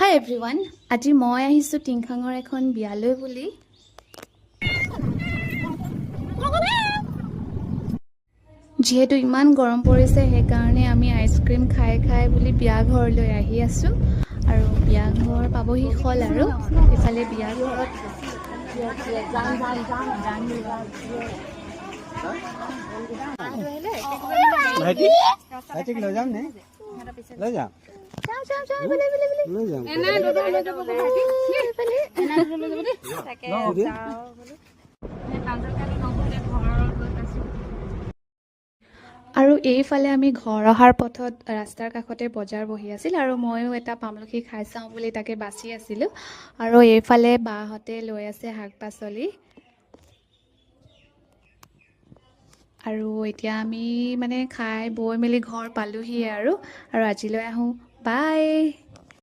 হাই everyone, আজি মই আহিছোঁ টিংখাঙৰ এখন বিয়ালৈ বুলি। যিহেতু ইমান গৰম পৰিছে সেইকাৰণে আমি আইচক্ৰীম খাই খাই বুলি বিয়া ঘৰলৈ আহি আছোঁ। আৰু বিয়া ঘৰ পাবহি হ'ল আৰু ইফালে বিয়া ঘৰত আৰু এইফালে আমি ঘৰ অহাৰ পথত ৰাস্তাৰ কাষতে বজাৰ বহি আছিল আৰু ময়ো এটা পামলখি খাই চাওঁ বুলি তাকে বাচি আছিলোঁ। আৰু এইফালে বাহঁতে লৈ আছে শাক পাচলি। আৰু এতিয়া আমি খাই বৈ মেলি ঘৰ পালোহি আৰু আজিলৈ আহোঁ, বাই।